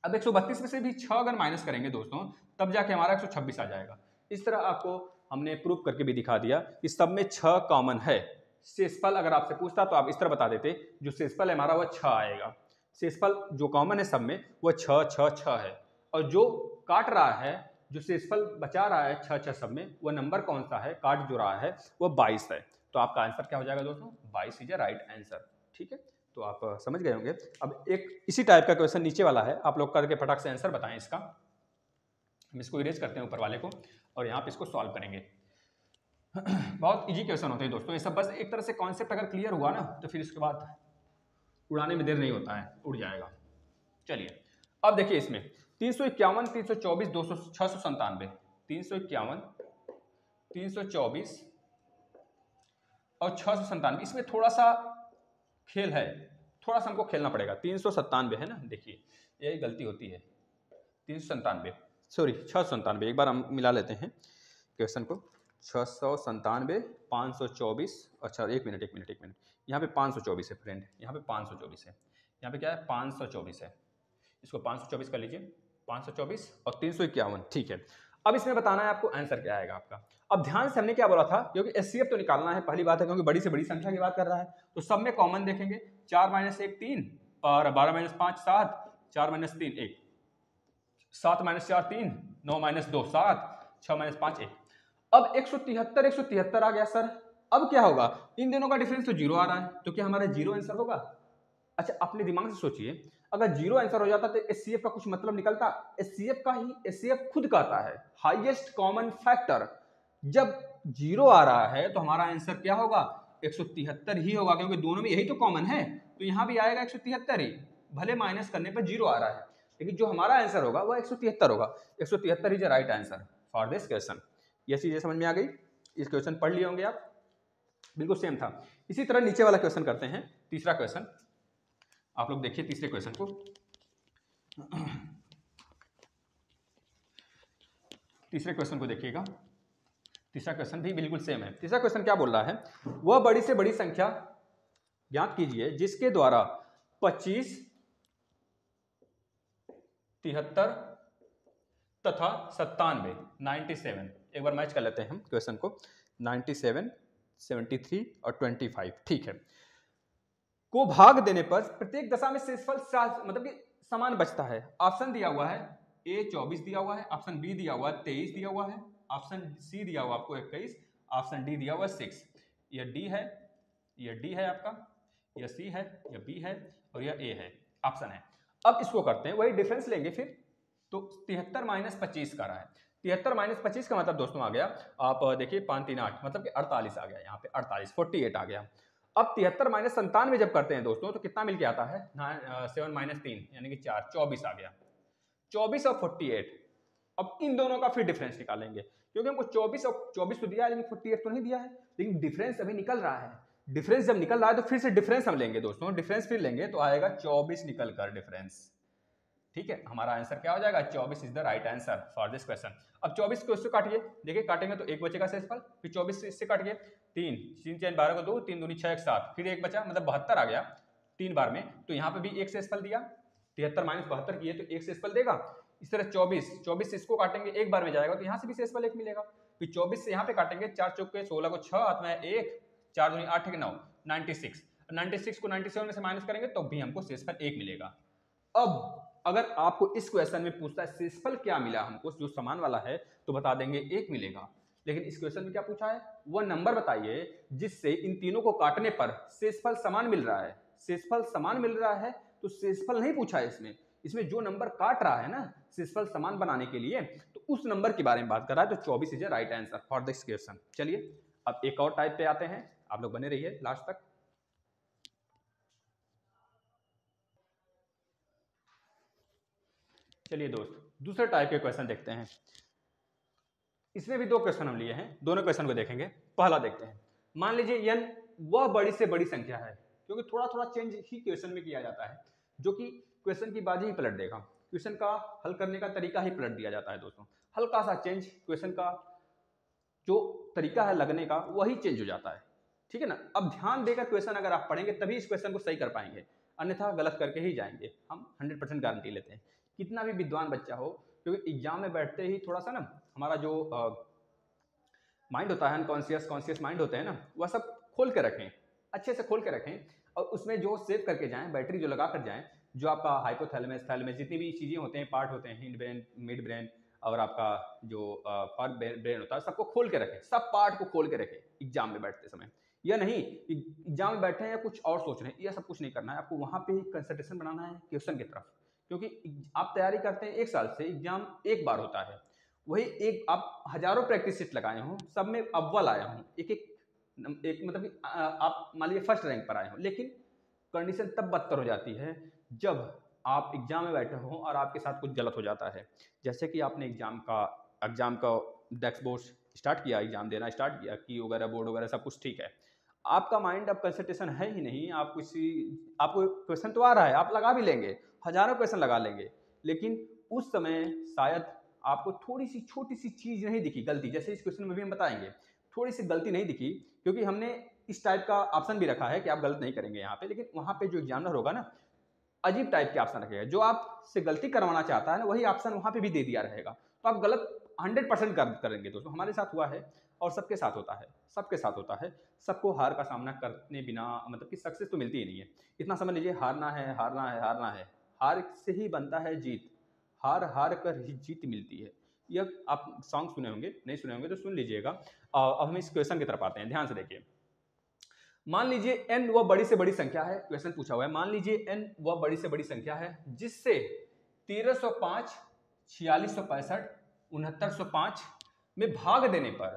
अब 132 में से भी 6 अगर माइनस करेंगे दोस्तों तब जाके हमारा 126 आ जाएगा। इस तरह आपको हमने प्रूफ करके भी दिखा दिया कि सब में 6 कॉमन है। शेषफल अगर आपसे पूछता तो आप इस तरह बता देते, जो शेषफल है हमारा वह 6 आएगा। शेषफल जो कॉमन है सब में वह 6 6 6 है, और जो काट रहा है, जो शेषफल बचा रहा है 6 6 सब में, वह नंबर कौन सा है, काट जो रहा है वह 22 है। तो आपका आंसर क्या हो जाएगा दोस्तों, 22 इज ए राइट आंसर। ठीक है, तो आप समझ गए होंगे। अब एक इसी टाइप का क्वेश्चन नीचे वाला है, आप लोग करके फटाक से आंसर बताएं इसका। हम इसको इरेज करते हैं ऊपर वाले को और यहाँ पे इसको सॉल्व करेंगे। बहुत इजी क्वेश्चन होते हैं दोस्तों ये सब, बस एक तरह से कॉन्सेप्ट अगर क्लियर हुआ ना तो फिर इसके बाद उड़ाने में देर नहीं होता है, उड़ जाएगा। चलिए अब देखिए इसमें 351, 324, 200, 697, 351, 324 और 697, इसमें थोड़ा सा खेल है, थोड़ा सा हमको खेलना पड़ेगा। 397 है ना, देखिए यही गलती होती है, 397 सॉरी 697, एक बार हम मिला लेते हैं क्वेश्चन को। 697, 524, अच्छा एक मिनट, यहाँ पे 524 है फ्रेंड, यहाँ पे 524 है, यहाँ पे क्या है 524 है, इसको 524 कर लीजिए, 524 और 351, ठीक है। अब इसमें बताना है आपको आंसर क्या आएगा आपका। अब ध्यान से हमने क्या बोला था, क्योंकि एचसीएफ तो निकालना है, पहली बात है क्योंकि बड़ी से बड़ी संख्या की बात कर रहा है, तो सब में कॉमन देखेंगे, 4 - 1 3 और 12 - 5 7, 4 - 3 1, 7 - 4 3, 9 - 2 7, 6 - 5 1। अब 173 173 आ गया सर, अब क्या होगा, इन दोनों का डिफरेंस तो जीरो आ रहा है, तो क्या हमारा जीरो आंसर होगा। अच्छा अपने दिमाग से सोचिए, अगर जीरो आंसर हो जाता तो एचसीएफ का कुछ मतलब निकलता, एचसीएफ का ही एचसीएफ खुद कहता है हाईएस्ट कॉमन फैक्टर, जब जीरो आ रहा है तो हमारा आंसर क्या होगा, 173 ही होगा, क्योंकि दोनों में यही तो कॉमन है, तो यहां भी आएगा 173 ही, भले माइनस करने पर जीरो आ रहा है, लेकिन जो हमारा आंसर होगा वह 173 होगा। 173 is the right answer for this question. ये चीजें समझ में आ गई, इस क्वेश्चन पढ़ लिए होंगे आप, बिल्कुल सेम था। इसी तरह नीचे वाला क्वेश्चन करते हैं, तीसरा क्वेश्चन, आप लोग देखिए तीसरे क्वेश्चन को। तीसरे क्वेश्चन को देखिएगा, तीसरा क्वेश्चन भी बिल्कुल सेम है। तीसरा क्वेश्चन क्या बोल रहा है, वह बड़ी से बड़ी संख्या ज्ञात कीजिए जिसके द्वारा 25, 73 तथा 97, 97, एक बार मैच कर लेते हैं हम क्वेश्चन को, 97, 73 और 25, ठीक है, को भाग देने पर प्रत्येक दशा में शेषफल मतलब कि समान बचता है। ऑप्शन दिया हुआ है ए 24 दिया हुआ है, ऑप्शन बी दिया हुआ है 23 दिया हुआ है, ऑप्शन सी दिया हुआ आपको 21, ऑप्शन डी दिया हुआ 6, यह डी है, यह डी है आपका, यह सी है, यह बी है और यह ए है, ऑप्शन है। अब इसको करते हैं, वही डिफरेंस लेंगे फिर, तो 73 - 25 का रहा है, 73 - 25 का मतलब दोस्तों आ गया, आप देखिए 5 3 8 मतलब कि 48 आ गया, यहाँ पे 48 48 आ गया। अब 73 - 97 जब करते हैं दोस्तों तो कितना मिल के आता है, 7 - 3 यानी कि 4 24 आ गया, 24 और 48 अब इन दोनों का फिर डिफरेंस निकालेंगे, क्योंकि हमको 24 और 24 तो दिया है लेकिन 48 तो नहीं दिया है, लेकिन डिफरेंस अभी निकल रहा है। डिफरेंस जब निकल रहा है तो फिर से डिफरेंस हम लेंगे दोस्तों, डिफरेंस फिर लेंगे तो आएगा 24 निकल कर डिफरेंस। ठीक है, हमारा आंसर क्या हो जाएगा, 24 is the right answer for this question. अब 24 को इससे काटिए, देखिए काटेंगे तो एक बचेगा शेषफल, फिर 24 से इससे काटिए, 3 3 4 12 को 2, 3 दूनी 6 1 7, फिर एक बचा, मतलब 72 आ गया 3 बार में, तो यहाँ पे भी एक शेषफल दिया, 73 माइनस 72 किए तो एक शेषफल देगा। इस तरह 24 से इसको काटेंगे एक बार में जाएगा तो यहाँ से भी शेषफल एक मिलेगा, फिर 24 से यहाँ पे काटेंगे, 4 चौक के 16 को 6 हाथ में 1, 4 दूनी 8 9, 96 को 97 में से माइनस करेंगे तो भी हमको शेषफल एक मिलेगा। अब अगर आपको इस क्वेश्चन में पूछता है शेषफल क्या मिला हमको, जो समान वाला है, तो बता देंगे एक मिलेगा, लेकिन इस क्वेश्चन में क्या पूछा है, वह नंबर बताइए जिससे इन तीनों को काटने पर शेषफल समान मिल रहा है। शेषफल समान मिल रहा है तो शेषफल नहीं पूछा है इसमें जो नंबर काट रहा है ना शेषफल समान बनाने के लिए, तो उस नंबर के बारे में बात कर रहा है, तो 24 is right answer for this question. चलिए अब एक और टाइप पे आते हैं, आप लोग बने रहिए लास्ट तक। चलिए दोस्त दूसरे टाइप के क्वेश्चन देखते हैं। इसमें भी दो क्वेश्चन हम लिए हैं, दोनों क्वेश्चन को देखेंगे। पहला देखते हैं, मान लीजिए n वह बड़ी से बड़ी संख्या है, क्योंकि थोड़ा थोड़ा चेंज ही क्वेश्चन में किया जाता है, जो कि क्वेश्चन की बाजी ही पलट देगा, क्वेश्चन का हल करने का तरीका ही पलट दिया जाता है दोस्तों। हल्का सा चेंज, क्वेश्चन का जो तरीका है लगने का वही चेंज हो जाता है, ठीक है ना। अब ध्यान देकर क्वेश्चन अगर आप पढ़ेंगे तभी इस क्वेश्चन को सही कर पाएंगे, अन्यथा गलत करके ही जाएंगे, हम 100% गारंटी लेते हैं। कितना भी विद्वान बच्चा हो, क्योंकि एग्जाम में बैठते ही थोड़ा सा ना हमारा जो माइंड होता है, कॉन्शियस माइंड होते हैं ना, वह सब खोल के रखें, अच्छे से खोल के रखें, और उसमें जो सेव करके जाएं, बैटरी जो लगा कर जाएं, जो आपका हाइपोथैलेमस थैलेमस जितनी भी चीज़ें होते हैं, पार्ट होते हैं, हिंड ब्रेन, मिड ब्रेन और आपका जो फर ब्रेन होता है, सबको खोल के रखें, सब पार्ट को खोल के रखें एग्जाम में बैठते समय। यह नहीं एग्जाम में बैठे हैं या कुछ और सोच रहे हैं, यह सब कुछ नहीं करना है, आपको वहाँ पे ही कंसंट्रेशन बनाना है क्वेश्चन की तरफ, क्योंकि आप तैयारी करते हैं 1 साल से, एग्जाम एक बार होता है, वही एक आप हजारों प्रैक्टिस सेट लगाए हों, सब में अव्वल आए हों, एक मतलब कि आप मान लीजिए फर्स्ट रैंक पर आए हों, लेकिन कंडीशन तब बदतर हो जाती है जब आप एग्जाम में बैठे हों और आपके साथ कुछ गलत हो जाता है। जैसे कि आपने एग्जाम का डेस्क बोर्ड स्टार्ट किया, एग्जाम देना स्टार्ट किया, की वगैरह बोर्ड वगैरह सब कुछ ठीक है, आपका माइंड अब कंसंट्रेशन है ही नहीं, आपको क्वेश्चन तो आ रहा है, आप लगा भी लेंगे, हजारों क्वेश्चन लगा लेंगे, लेकिन उस समय शायद आपको थोड़ी सी छोटी सी चीज नहीं दिखी, गलती, जैसे इस क्वेश्चन में भी हम बताएंगे, थोड़ी सी गलती नहीं दिखी, क्योंकि हमने इस टाइप का ऑप्शन भी रखा है कि आप गलत नहीं करेंगे यहाँ पे, लेकिन वहाँ पे जो एग्जामिनर होगा ना अजीब टाइप के ऑप्शन रखेगा, जो आपसे गलती करवाना चाहता है ना वही ऑप्शन वहाँ पे भी दे दिया रहेगा, तो आप गलत 100% करेंगे दोस्तों। हमारे साथ हुआ है और सबके साथ होता है, सबको हार का सामना करने बिना मतलब कि सक्सेस तो मिलती ही नहीं है। इतना समझ लीजिए, हारना है, हार से ही बनता है जीत, हार कर ही जीत मिलती है। यह आप सॉन्ग सुने होंगे, नहीं सुने होंगे तो सुन लीजिएगा। अब हम इस क्वेश्चन की तरफ आते हैं, ध्यान से देखिए। मान लीजिए n वह बड़ी से बड़ी संख्या है, क्वेश्चन पूछा हुआ है, मान लीजिए n वह बड़ी से बड़ी संख्या है जिससे 1305, 4665, 6905 में भाग देने पर,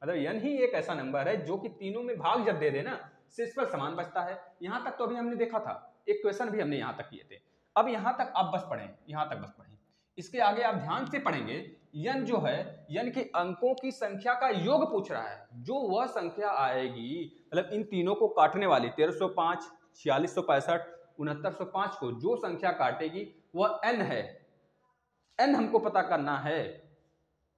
मतलब n ही एक ऐसा नंबर है जो कि तीनों में भाग जब दे देना शेषफल समान बचता है। यहां तक तो अभी हमने देखा था, एक क्वेश्चन भी हमने यहां तक किए थे। अब यहां तक आप बस पढ़ें, यहां तक बस पढ़ें, इसके आगे आप ध्यान से पढ़ेंगे। n जो है, n के अंकों की संख्या का योग पूछ रहा है, जो वह संख्या आएगी, मतलब इन तीनों को काटने वाली 1305, 4665, 6905 को जो संख्या काटेगी वह n है, n हमको पता करना है।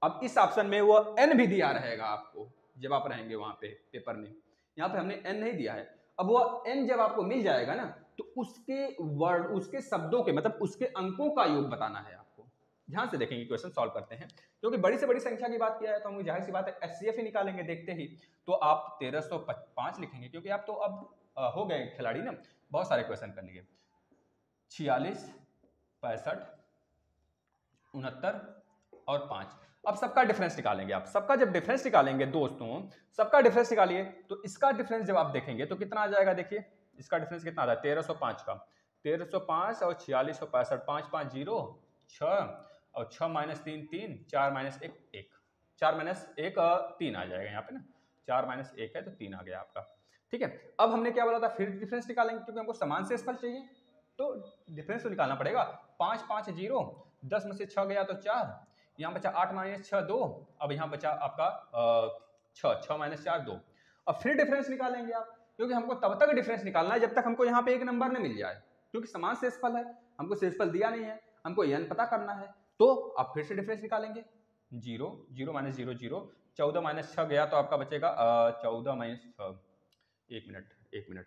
अब इस ऑप्शन में वह n भी दिया रहेगा आपको जब आप रहेंगे वहां पे पेपर में, यहाँ पे हमने n नहीं दिया है। अब वह n जब आपको मिल जाएगा ना, तो उसके शब्दों के मतलब उसके अंकों का योग बताना है आपको। ध्यान से देखेंगे, क्वेश्चन सॉल्व करते हैं, क्योंकि बड़ी से बड़ी संख्या की बात किया है तो हम जाहिर सी बात है एचसीएफ ही निकालेंगे देखते ही। तो आप 1305 लिखेंगे, क्योंकि आप तो अब हो गए खिलाड़ी ना, बहुत सारे क्वेश्चन कर लिए। 46, 65, 69 और 5, अब सबका डिफरेंस निकालेंगे। आप सबका जब डिफरेंस निकालेंगे दोस्तों, सबका डिफरेंस निकालिए, तो इसका डिफरेंस जब आप देखेंगे तो कितना आ जाएगा, देखिए इसका डिफरेंस कितना आ रहा है, 1305 का, 1305 और 4665, 5 5 0 6 और 6 माइनस 3 3, 4 माइनस 1 1, 4 माइनस 1 3 आ जाएगा यहाँ पे ना, 4 माइनस 1 है तो 3 आ गया आपका। ठीक है, अब हमने क्या बोला था, फिर डिफरेंस निकालेंगे, क्योंकि हमको समान शेषफल चाहिए तो डिफरेंस तो निकालना पड़ेगा। 5 5 0, 10 में से 6 गया तो 4, यहाँ बचा 8 माइनस 6 2, अब यहाँ बचा आपका 6 माइनस 4 2। अब फिर डिफरेंस निकालेंगे आप, क्योंकि हमको तब तक डिफरेंस निकालना है जब तक हमको यहाँ पे एक नंबर न मिल जाए, क्योंकि समान शेषफल है, हमको शेषफल दिया नहीं है, हमको n पता करना है। तो आप फिर से डिफरेंस निकालेंगे, 0 0 माइनस 0 0, 14 माइनस 6 गया तो आपका बचेगा 14 माइनस 6, एक मिनट,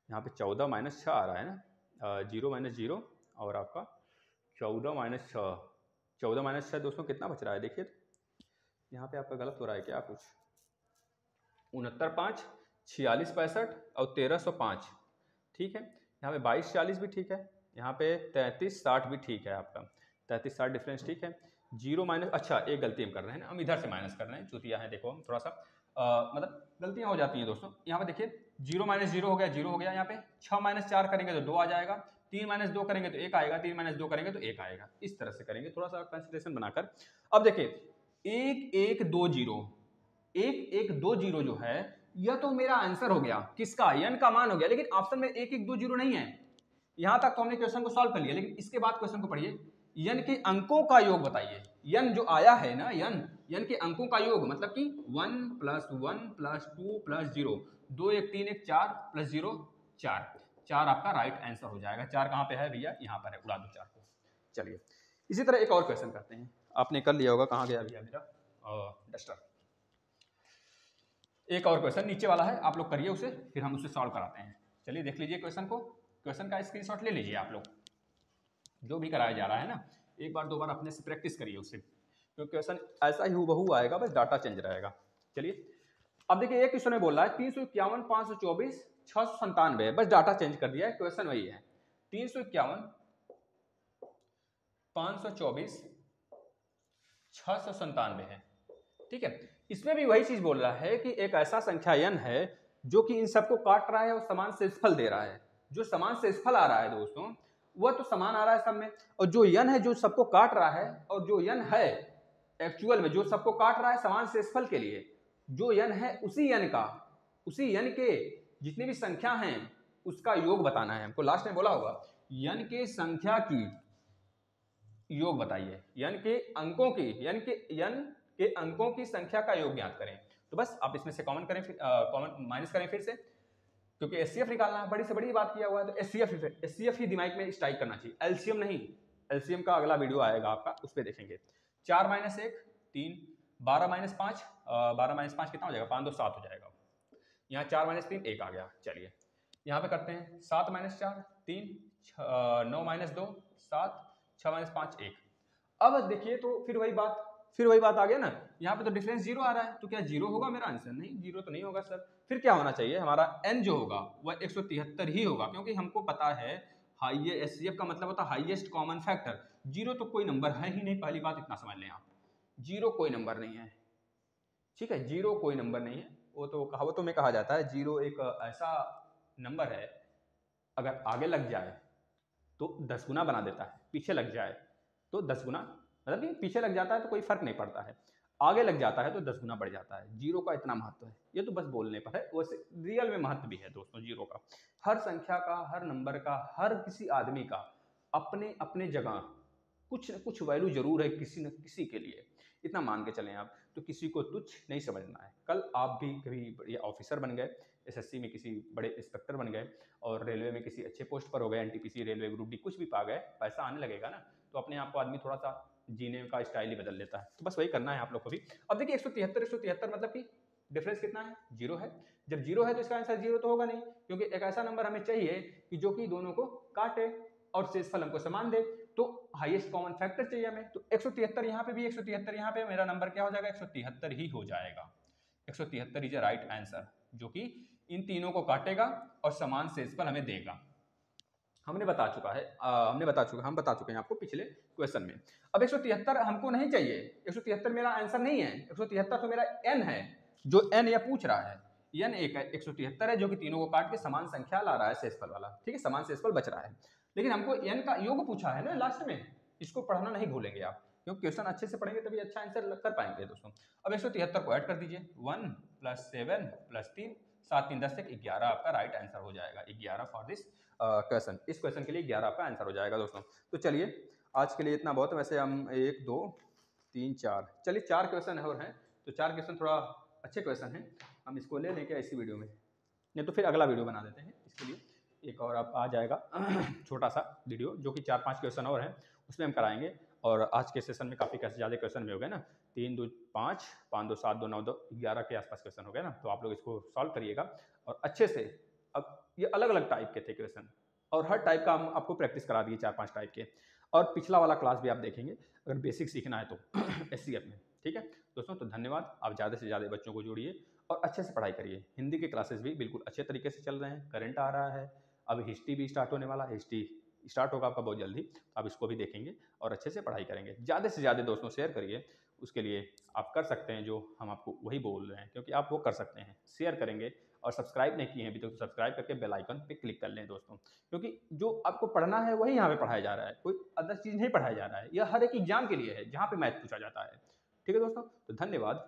यहाँ पे 14 माइनस 6 आ रहा है ना, 0 माइनस 0 और आपका 14 माइनस 6, 14 माइनस 6 दोस्तों कितना बच रहा है, देखिए यहाँ पे आपका गलत हो रहा है क्या कुछ, 69 5 46 65 और 1305, ठीक है। यहाँ पे 22 40 भी ठीक है, यहाँ पे 33 60 भी ठीक है, आपका 33 60 डिफरेंस ठीक है। 0 माइनस, अच्छा एक गलती हम कर रहे हैं ना, हम इधर से माइनस कर रहे हैं, चूतिया है, देखो हम थोड़ा सा मतलब गलतियाँ हो जाती हैं दोस्तों। यहाँ पे देखिए 0 माइनस 0 हो गया, 0 हो गया, यहाँ पे 6 माइनस 4 करेंगे तो 2 आ जाएगा, 3 माइनस 2 करेंगे तो 1 आएगा, 3 माइनस 2 करेंगे तो 1 आएगा, इस तरह से करेंगे थोड़ा सा कंसिडरेशन बनाकर। अब देखिए 1 1 2 0, 1 1 2 0 जो है यह तो मेरा आंसर हो गया, किसका, n का मान हो गया, लेकिन ऑप्शन में 1 1 2 0 नहीं है। यहां तक तो हमने क्वेश्चन को सॉल्व कर लिया, लेकिन इसके बाद क्वेश्चन को पढ़िए, n के अंकों का योग बताइए। n जो आया है ना, n के अंकों का योग, मतलब कि 1 + 1 + 2 + 0, 2 1 3 1 4 + 0 4 आपका राइट आंसर हो जाएगा। 4 कहाँ पे है भैया, यहाँ पर है, उड़ा दो 4 को। चलिए इसी तरह एक और क्वेश्चन करते हैं, आपने कर लिया होगा, कहाँ गया भैया मेरा डस्टर। एक और क्वेश्चन नीचे वाला है, आप लोग करिए उसे, फिर हम उसे सॉल्व कराते हैं। चलिए देख लीजिए क्वेश्चन को, क्वेश्चन का स्क्रीनशॉट ले लीजिए आप लोग, जो भी कराया जा रहा है ना, एक बार दो बार अपने से प्रैक्टिस करिए उससे, क्योंकि क्वेश्चन ऐसा ही हूबहू आएगा, बस डाटा चेंज रहेगा। चलिए अब देखिए एक क्वेश्चन में बोल रहा है 351 524 697, बस डाटा चेंज कर दिया है, क्वेश्चन वही है 351 524 697 है, ठीक है। इसमें भी वही चीज बोल रहा है कि एक ऐसा संख्या n है जो कि इन सबको काट रहा है और समान शेषफल दे रहा है। जो समान शेषफल आ रहा है दोस्तों, वह तो समान आ रहा है सब में, और जो n है जो सबको काट रहा है, और जो n है एक्चुअल में जो सबको काट रहा है समान शेषफल के लिए, जो n है उसी n के जितनी भी संख्या हैं उसका योग बताना है हमको। लास्ट में बोला होगा n के संख्या की योग बताइए, n के अंकों की संख्या का योग ज्ञात करें। तो बस आप इसमें से कॉमन करें, कॉमन माइनस करें फिर से, क्योंकि एचसीएफ निकालना है, बड़ी से बड़ी बात किया हुआ है, तो एचसीएफ ही दिमाग में स्ट्राइक करना चाहिए, एलसीएम नहीं। एलसीएम का अगला वीडियो आएगा आपका, उस पर देखेंगे। 4 - 1 3, 12 - 5 12 - 5 कितना हो जाएगा, 5 2 7 हो जाएगा। यहाँ 4 - 3 1 आ गया। चलिए यहाँ पे करते हैं 7 - 4 3, 9 - 2 7, 6 - 5 1। अब देखिए तो फिर वही बात आ गया ना, यहाँ पे तो डिफरेंस 0 आ रहा है, तो क्या 0 होगा मेरा आंसर? नहीं, 0 तो नहीं होगा सर। फिर क्या होना चाहिए, हमारा n जो होगा वह 173 ही होगा, क्योंकि हमको पता है हाईएस्ट, एचसीएफ का मतलब होता है हाईएस्ट कॉमन फैक्टर। 0 तो कोई नंबर है ही नहीं, पहली बात इतना समझ लें आप, 0 कोई नंबर नहीं है, ठीक है, 0 कोई नंबर नहीं है। वो तो कहावतों में कहा जाता है 0 एक ऐसा नंबर है, अगर आगे लग जाए तो 10 गुना बना देता है, पीछे लग जाए तो 10 गुना, मतलब कि पीछे लग जाता है तो कोई फर्क नहीं पड़ता है, आगे लग जाता है तो 10 गुना बढ़ जाता है। 0 का इतना महत्व है, ये तो बस बोलने पर है, वैसे रियल में महत्व भी है दोस्तों 0 का। हर संख्या का, हर नंबर का, हर किसी आदमी का अपने अपने जगह कुछ न कुछ वैल्यू जरूर है किसी न किसी के लिए, इतना मान के चलें आप। तो किसी को तुच्छ नहीं समझना है। कल आप भी कभी बड़े ऑफिसर बन गए, एसएससी में किसी बड़े इंस्पेक्टर बन गए, और रेलवे में किसी अच्छे पोस्ट पर हो गए, एनटीपीसी, रेलवे ग्रुप डी, कुछ भी पा गए, पैसा आने लगेगा ना, तो अपने आप को आदमी थोड़ा सा जीने का स्टाइल ही बदल लेता है। तो बस वही करना है आप लोग को भी। अब देखिए 173 मतलब कि डिफरेंस कितना है, 0 है। जब 0 है तो इसका आंसर 0 तो होगा नहीं, क्योंकि एक ऐसा नंबर हमें चाहिए कि जो कि दोनों को काटे और शेषफल हमको समान दे, तो हाईएस्ट कॉमन फैक्टर चाहिए हमें। तो 173 यहाँ पे भी, 173 यहाँ पे, मेरा नंबर क्या हो जाएगा, 173 ही हो जाएगा। 173 इज अ राइट आंसर, जो कि इन तीनों को काटेगा और समान शेषफल हमें देगा। हम बता चुके हैं आपको पिछले क्वेश्चन में। अब 173 हमको नहीं चाहिए, 173 मेरा आंसर नहीं है, 173 तो मेरा n है, जो n यह पूछ रहा है, n एक 173 है, जो कि तीनों को काट के समान संख्या ला रहा है शेषफल वाला, ठीक है, समान शेषफल बच रहा है। लेकिन हमको n का योग पूछा है ना लास्ट में, इसको पढ़ना नहीं भूलेंगे आप, क्योंकि क्वेश्चन अच्छे से पढ़ेंगे तभी अच्छा आंसर कर पाएंगे दोस्तों। अब 173 को ऐड कर दीजिए, 1 + 7 + 3 7 3 10 11 आपका राइट आंसर हो जाएगा। 11 फॉर दिस क्वेश्चन, इस क्वेश्चन के लिए 11 आपका आंसर हो जाएगा दोस्तों। तो चलिए आज के लिए इतना बहुत है। वैसे हम 1 2 3 4, चलिए 4 क्वेश्चन और हैं, तो 4 क्वेश्चन थोड़ा अच्छे क्वेश्चन हैं, हम इसको ले लें क्या इसी वीडियो में, नहीं तो फिर अगला वीडियो बना देते हैं इसके लिए। एक और आप आ जाएगा छोटा सा वीडियो जो कि 4-5 क्वेश्चन और हैं उसमें हम कराएंगे। और आज के सेशन में काफ़ी ज़्यादा क्वेश्चन भी हो गए ना, 3 2 5, 5 2 7 2 9 2 11 के आसपास क्वेश्चन हो गए ना, तो आप लोग इसको सॉल्व करिएगा और अच्छे से। अब ये अलग अलग टाइप के थे क्वेश्चन और हर टाइप का हम आपको प्रैक्टिस करा दिए 4-5 टाइप के, और पिछला वाला क्लास भी आप देखेंगे अगर बेसिक सीखना है तो SCF में। ठीक है दोस्तों, तो धन्यवाद। आप ज़्यादा से ज़्यादा बच्चों को जोड़िए और अच्छे से पढ़ाई करिए। हिंदी के क्लासेस भी बिल्कुल अच्छे तरीके से चल रहे हैं, करंट आ रहा है, अब हिस्ट्री भी स्टार्ट होने वाला है, हिस्ट्री स्टार्ट होगा आपका बहुत जल्दी, तो आप इसको भी देखेंगे और अच्छे से पढ़ाई करेंगे। ज़्यादा से ज़्यादा दोस्तों शेयर करिए, उसके लिए आप कर सकते हैं जो हम आपको वही बोल रहे हैं, क्योंकि आप वो कर सकते हैं, शेयर करेंगे। और सब्सक्राइब नहीं किए हैं अभी तक तो सब्सक्राइब करके बेल आइकन पे क्लिक कर लें दोस्तों, क्योंकि जो आपको पढ़ना है वही यहाँ पे पढ़ाया जा रहा है, कोई अदर चीज़ नहीं पढ़ाया जा रहा है। यह हर एक एग्जाम के लिए है जहाँ पे मैथ पूछा जाता है। ठीक है दोस्तों, तो धन्यवाद।